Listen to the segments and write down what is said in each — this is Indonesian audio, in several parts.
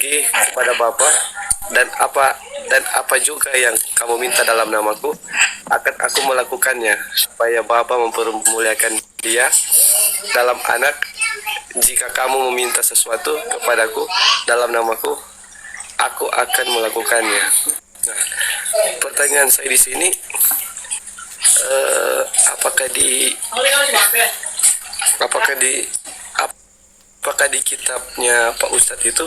pergi kepada Bapa, dan apa juga yang kamu minta dalam namaku akan aku melakukannya, supaya Bapa mempermuliakan dia dalam anak. Jika kamu meminta sesuatu kepadaku dalam namaku, aku akan melakukannya. Nah, pertanyaan saya di sini, apakah di apakah di apakah di kitabnya Pak Ustadz itu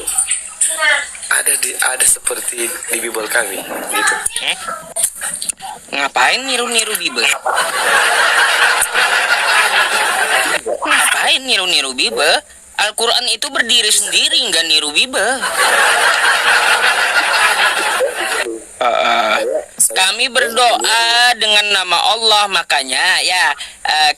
ada seperti di Bible kami gitu? Ngapain niru-niru Bible? Ngapain niru-niru Bible? Al-Quran itu berdiri sendiri, nggak niru Bible. Kami berdoa dengan nama Allah, makanya ya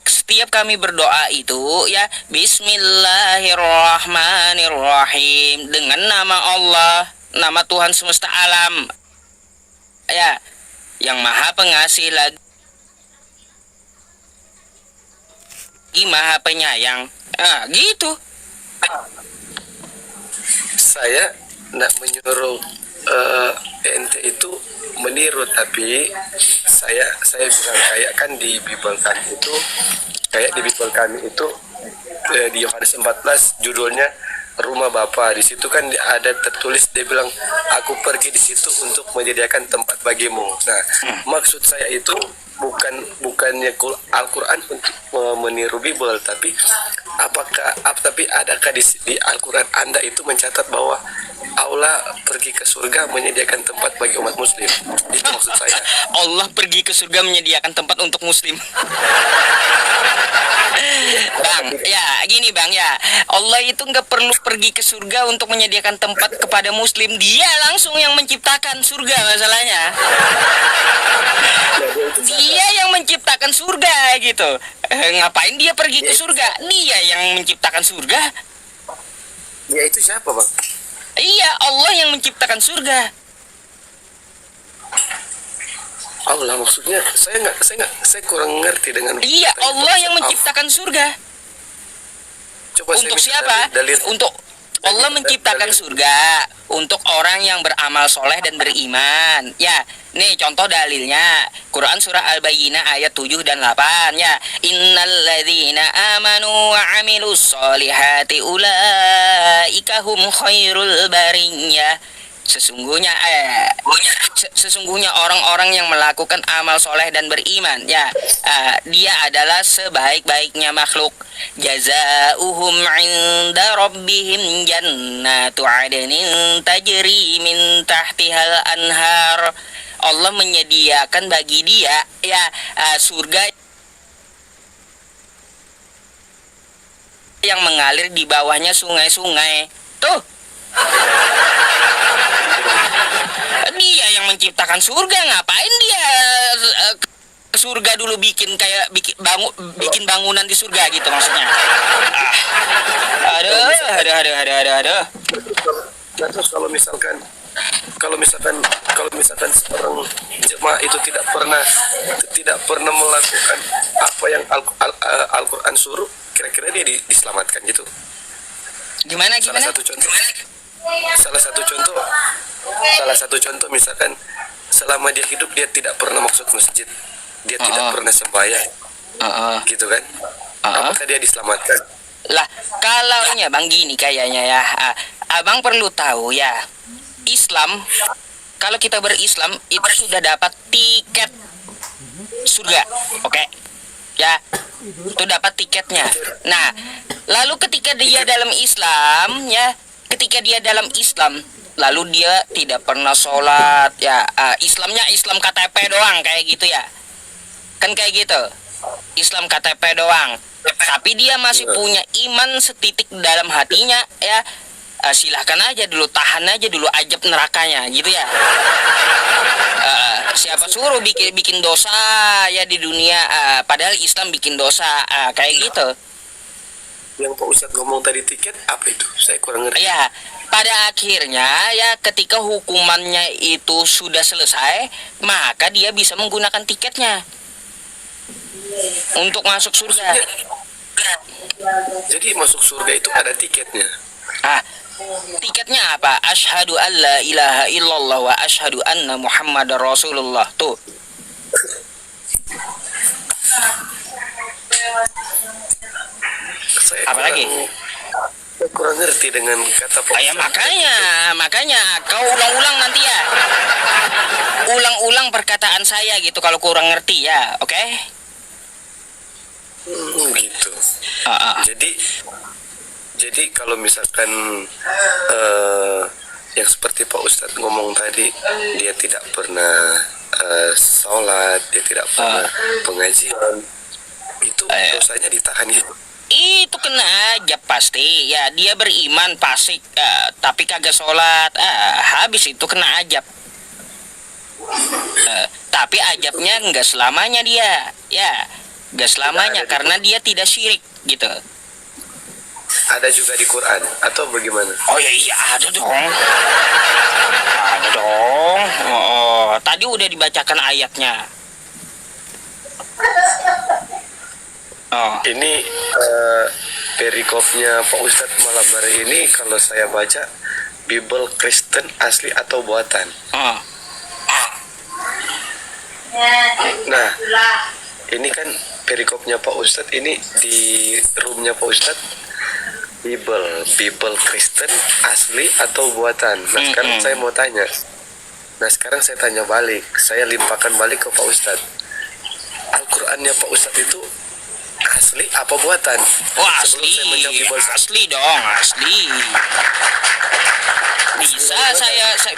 setiap kami berdoa itu ya Bismillahirrahmanirrahim, dengan nama Allah, nama Tuhan semesta alam ya, yang maha pengasih lagi maha penyayang. Gitu. Saya tidak menyuruh ente itu meniru, tapi saya bilang kayak kan di Bible kami itu, di Yohanes 14 judulnya Rumah Bapa. Di situ kan ada tertulis, dia bilang aku pergi di situ untuk menyediakan tempat bagimu. Nah, maksud saya itu bukannya Al-Quran untuk meniru Bible, tapi adakah di Al-Quran Anda itu mencatat bahwa Allah pergi ke surga menyediakan tempat bagi umat muslim? Itu maksud saya. Allah pergi ke surga menyediakan tempat untuk muslim. Bang, ya gini Bang ya, Allah itu nggak perlu pergi ke surga untuk menyediakan tempat kepada muslim. Dia langsung yang menciptakan surga masalahnya. Dia yang menciptakan surga gitu. Ngapain dia pergi ke surga? Dia yang menciptakan surga. Ya itu siapa Bang? Iya, Allah yang menciptakan surga. Allah maksudnya saya kurang ngerti dengan. Iya, Allah yang menciptakan surga. Coba untuk siapa? Untuk Allah menciptakan surga untuk orang yang beramal soleh dan beriman. Ya, nih contoh dalilnya Quran surah Al-Bayyinah ayat 7 dan 8 ya. Innalladzina amanu wa amilus solihati ulaika hum khairul bariyah. Sesungguhnya orang-orang yang melakukan amal soleh dan beriman ya, dia adalah sebaik-baiknya makhluk. Jazaohum 'inda rabbihim jannatu 'adnin tajri min tahtihal anhar. Allah menyediakan bagi dia ya surga yang mengalir di bawahnya sungai-sungai. Tuh, dia yang menciptakan surga, ngapain dia ke surga dulu bikin bangunan di surga gitu maksudnya. Aduh. Nah, terus kalau misalkan seorang jemaah itu tidak pernah melakukan apa yang Al-Quran suruh, kira-kira dia diselamatkan gitu? Gimana? Salah satu contoh misalkan selama dia hidup dia tidak pernah masuk masjid, dia tidak pernah sembahyang, gitu kan? Apakah dia diselamatkan? Lah, kalaunya Bang gini kayaknya ya, Abang perlu tahu ya, Islam, kalau kita berislam itu sudah dapat tiket surga, oke? Ya, itu dapat tiketnya. Nah, lalu ketika dia dalam Islam ya, lalu dia tidak pernah sholat ya, Islamnya Islam KTP doang kayak gitu ya, kan kayak gitu, Islam KTP doang, tapi dia masih punya iman setitik dalam hatinya ya, silahkan aja dulu, tahan aja dulu ajab nerakanya gitu ya. Siapa suruh bikin dosa ya di dunia, padahal Islam bikin dosa, kayak gitu. Yang Pak Ustadz ngomong tadi tiket, apa itu? Saya kurang ngerti. Ya, pada akhirnya ya ketika hukumannya itu sudah selesai, maka dia bisa menggunakan tiketnya untuk masuk surga. Jadi masuk surga itu ada tiketnya. tiketnya apa? Asyhadu an la ilaha illallah wa asyhadu anna Muhammadar Rasulullah. Tuh. Saya Apa lagi? kurang ngerti dengan kata Pak Ya Ustadz. makanya kau ulang-ulang nanti ya. Ulang-ulang perkataan saya gitu kalau kurang ngerti ya, oke? Gitu. Ah, ah. Jadi kalau misalkan yang seperti Pak Ustadz ngomong tadi, dia tidak pernah sholat, dia tidak pernah pengajian, itu dosanya ditahan gitu. Itu kena aja pasti ya, dia beriman pasti tapi kagak sholat, habis itu kena ajab. Tapi ajabnya nggak selamanya dia, ya nggak selamanya karena dia tidak syirik gitu. Ada juga di Quran atau bagaimana? Oh ya iya ada dong, ada dong. Oh, tadi udah dibacakan ayatnya. Oh. Ini perikopnya Pak Ustadz malam hari ini kalau saya baca Bible Kristen asli atau buatan. Oh. Nah, ini kan perikopnya Pak Ustadz ini di roomnya Pak Ustadz Bible Kristen asli atau buatan. Nah sekarang saya mau tanya. Nah sekarang saya tanya balik. Saya limpahkan balik ke Pak Ustadz. Al-Qurannya Pak Ustadz itu asli apa buatan? Oh Sebelum asli, saya menjawab Bible asli dong, asli.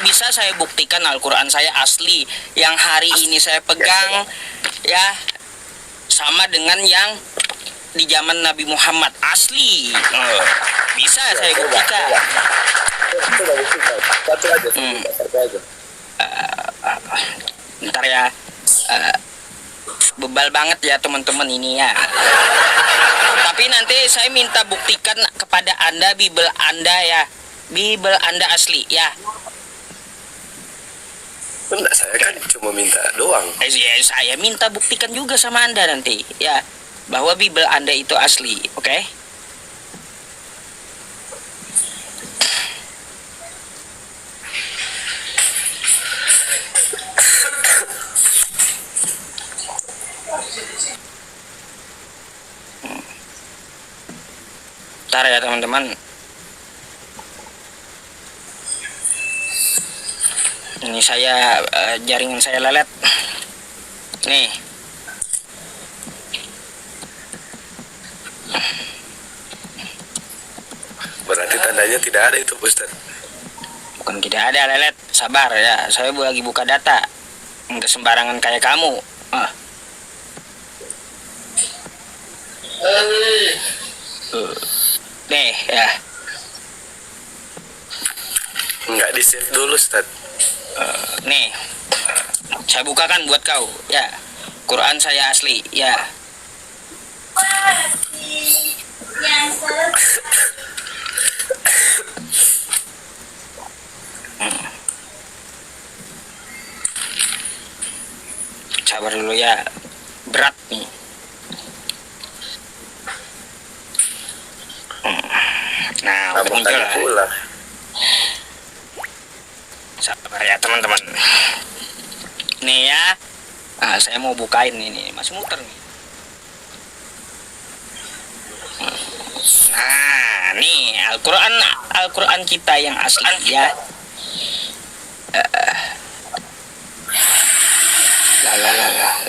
Bisa saya buktikan Al-Quran saya asli. Yang hari ini saya pegang ya sama dengan yang di zaman Nabi Muhammad asli. Bisa saya buktikan. Coba buktikan. Satu aja. Satu aja. Ntar ya. Bebal banget ya teman-teman ini ya. Tapi nanti saya minta buktikan kepada Anda Bible Anda ya. Bible Anda asli ya. Enggak, saya kan cuma minta doang. Saya minta buktikan juga sama Anda nanti ya, bahwa Bible Anda itu asli, oke? Ntar ya teman-teman. Ini saya jaringan saya lelet. Nih. Berarti tandanya tidak ada itu, Ustaz. Bukan tidak ada lelet, sabar ya. Saya lagi buka data. Enggak sembarangan kayak kamu. Nih ya. Enggak di-save dulu, Ustaz. Nih. Saya bukakan buat kau ya. Quran saya asli ya. Sabar dulu ya. Berat nih. Nah, udah muncul lah. Pula. Sabar ya teman-teman. Nih ya. Nah, saya mau bukain ini. Masih muter nih. Nah, nih Al-Quran kita yang asli ya.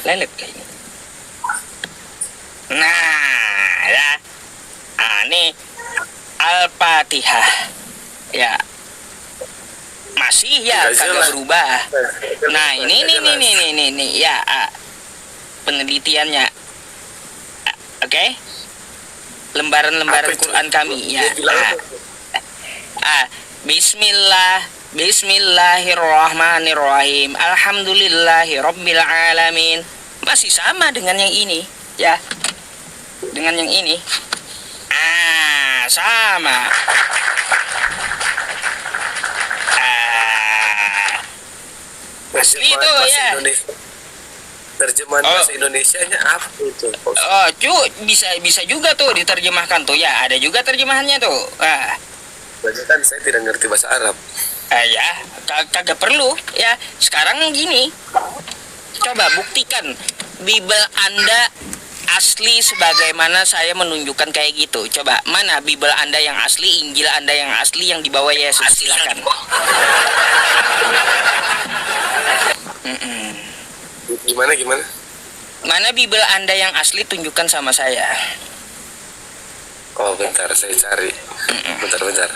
Lelet kayaknya. Nah, ya. Nih Al-Fatihah. Ya. Masih ya, kagak berubah. Nah, ini ya. Penelitiannya. Oke? Lembaran-lembaran Quran kami ya. Bismillahirrahmanirrahim. Alhamdulillahirabbil alamin. Masih sama dengan yang ini ya. Dengan yang ini. Sama. Asli itu ya. Terjemahan bahasa Indonesianya apa itu? Bisa juga tuh diterjemahkan tuh ya. Ada juga terjemahannya tuh. Soalnya kan saya tidak ngerti bahasa Arab. Ya, kagak perlu ya. Sekarang gini, coba buktikan Bible Anda asli sebagaimana saya menunjukkan kayak gitu. Coba, mana Bible Anda yang asli, Injil Anda yang asli yang dibawa Yesus? Silakan. Gimana? Mana Bible Anda yang asli, tunjukkan sama saya. Oh, bentar, saya cari. Bentar.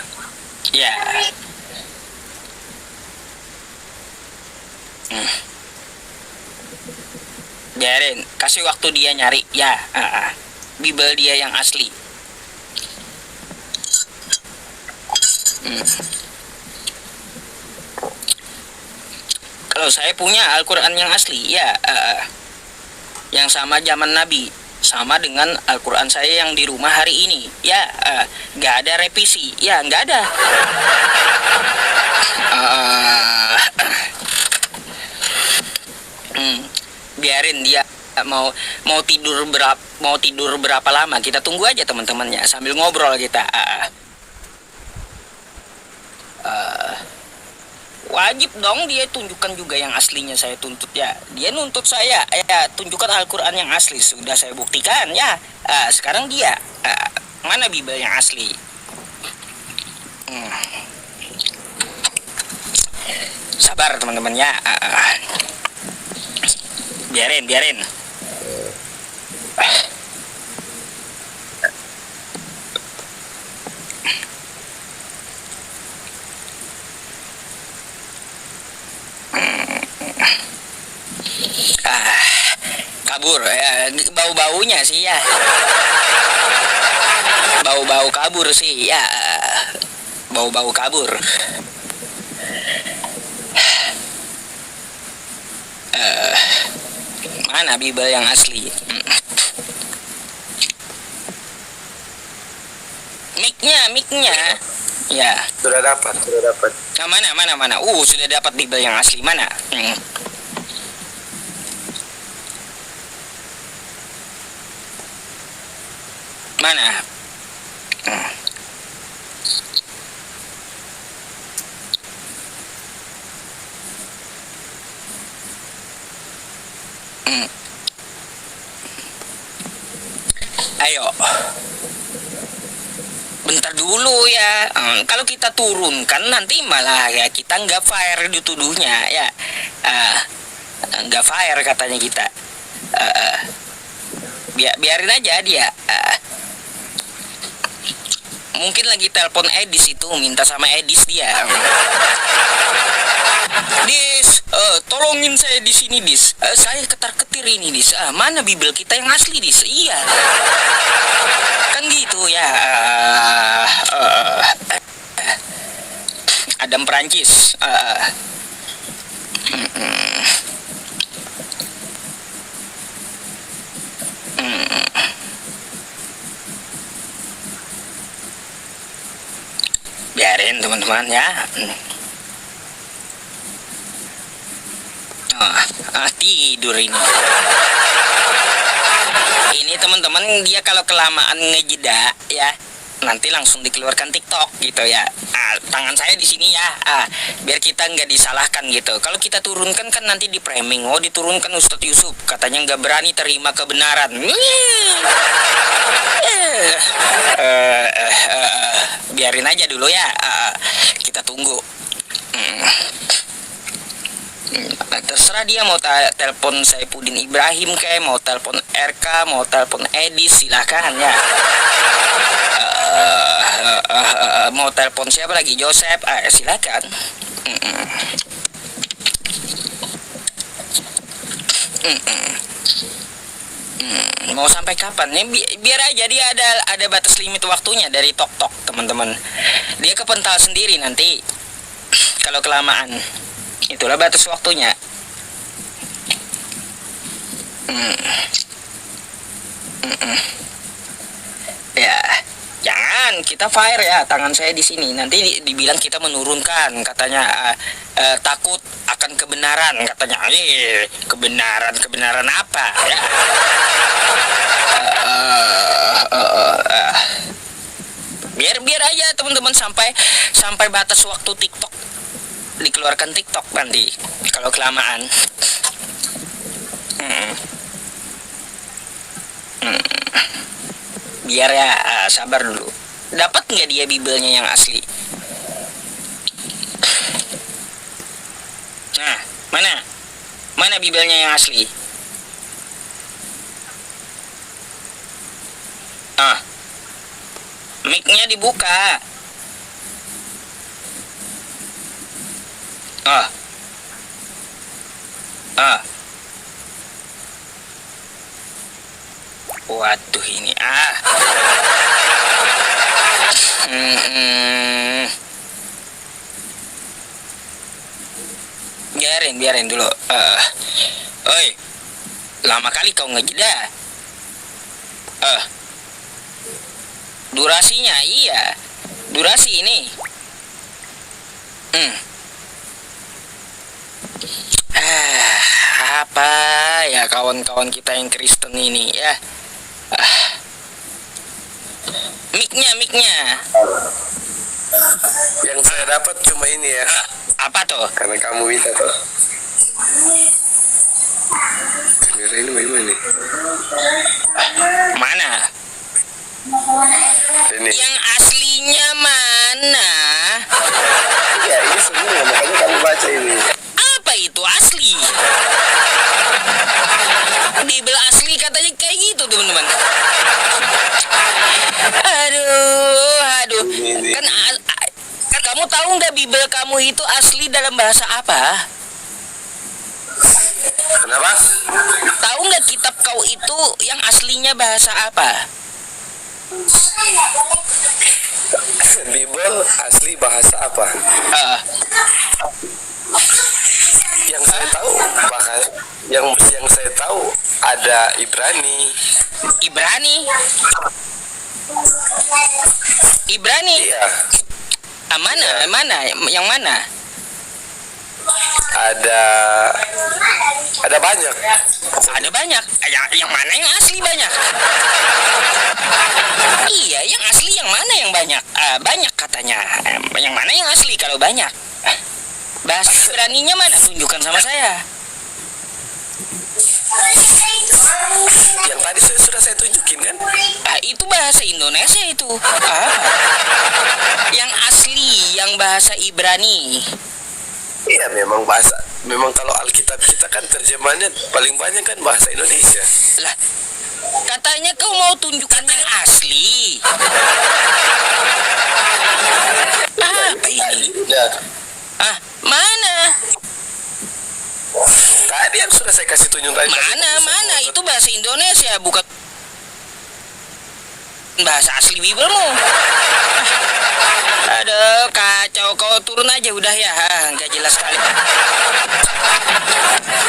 Ya. Biarin, kasih waktu dia nyari. Ya, Bible dia yang asli. Kalau saya punya Al-Quran yang asli, ya, yang sama zaman Nabi, sama dengan Al-Quran saya yang di rumah hari ini. Ya, nggak ada revisi. Ya, nggak ada. Biarin dia mau tidur berapa lama, kita tunggu aja teman-temannya sambil ngobrol kita. Wajib dong dia tunjukkan juga yang aslinya, saya tuntut ya. Dia nuntut saya, ya tunjukkan Al-Quran yang asli. Sudah saya buktikan ya. Sekarang dia, mana Bible yang asli? Sabar teman-teman ya. Biarin. Kabur ya, bau-baunya sih ya. Bau-bau kabur sih ya. Bau-bau kabur. Mana Bible yang asli? Mic-nya. Ya. Sudah dapat. Nah, mana? Sudah dapat Bible yang asli. Mana? Mana? Ayo. Bentar dulu ya. Kalau kita turunkan nanti malah ya kita nggak fair dituduhnya ya. Nggak fair katanya kita. Biarin aja dia. Mungkin lagi telepon Edis itu, minta sama Edis dia. Dis, tolongin saya di sini Dis. Saya ketar-ketir ini Dis. Mana Bible kita yang asli Dis? Iya. Kan gitu ya. Adam Perancis. Biarin teman-teman ya. Tidur ini. Ini teman-teman dia kalau kelamaan ngejeda ya, nanti langsung dikeluarkan TikTok gitu ya. Tangan saya di sini ya. Biar kita nggak disalahkan gitu. Kalau kita turunkan kan nanti di framing. Oh, diturunkan Ustadz Yusuf katanya nggak berani terima kebenaran. Biarin aja dulu ya. Kita tunggu. Terserah dia mau telepon Saifuddin Ibrahim kayak mau telepon RK, mau telepon Edis, silahkan ya. Mau telepon siapa lagi, Joseph, silakan. Mau sampai kapan? Biar aja dia ada batas limit waktunya dari tok teman-teman. Dia kepental sendiri nanti kalau kelamaan. Itulah batas waktunya. Ya, jangan kita fire ya, tangan saya di sini. Nanti dibilang kita menurunkan, katanya takut akan kebenaran, katanya. Kebenaran apa ya? Biar aja teman-teman sampai batas waktu TikTok, dikeluarkan TikTok nanti kalau kelamaan. Biar ya, sabar dulu. Dapat nggak dia Bibelnya yang asli? Nah, mana Bibelnya yang asli? Mic-nya dibuka. Waduh ini biarin dulu. Oi, lama kali kau ngejeda. Durasinya iya, durasi ini. Apa ya kawan-kawan kita yang Kristen ini ya? Mic-nya. Yang saya dapat cuma ini ya. Apa tuh? Karena kamu minta tuh. Kamera ini bagaimana nih? Mana? Ini. Yang aslinya mana? Ya ini sebenarnya makanya kamu baca ini. Apa itu asli? Bibel asli katanya kayak gitu teman-teman. Aduh. Kan kamu tahu nggak Bibel kamu itu asli dalam bahasa apa? Kenapa? Tahu nggak kitab kau itu yang aslinya bahasa apa? Bible asli bahasa apa? Yang saya tahu yang saya tahu ada Ibrani. Iya. Mana? Yang mana? Ada banyak. Ada banyak. Yang mana yang asli banyak? Iya, yang asli yang mana yang banyak? Banyak katanya. Yang mana yang asli kalau banyak? Bahasa Ibraninya mana? Tunjukkan sama saya. Yang tadi sudah saya tunjukin kan? Itu bahasa Indonesia itu. Yang asli, yang bahasa Ibrani. Iya, memang kalau Alkitab kita kan terjemahannya paling banyak kan bahasa Indonesia. Lah, katanya kau mau tunjukkan yang asli. Apa ini? Mana? Tadi yang sudah saya kasih tunjuk tadi. Mana? Itu bahasa Indonesia, bukan bahasa asli Bibelmu. Aduh, kacau. Kau turun aja udah ya. Nggak jelas sekali.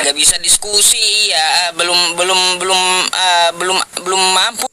Nggak bisa diskusi ya. Belum mampu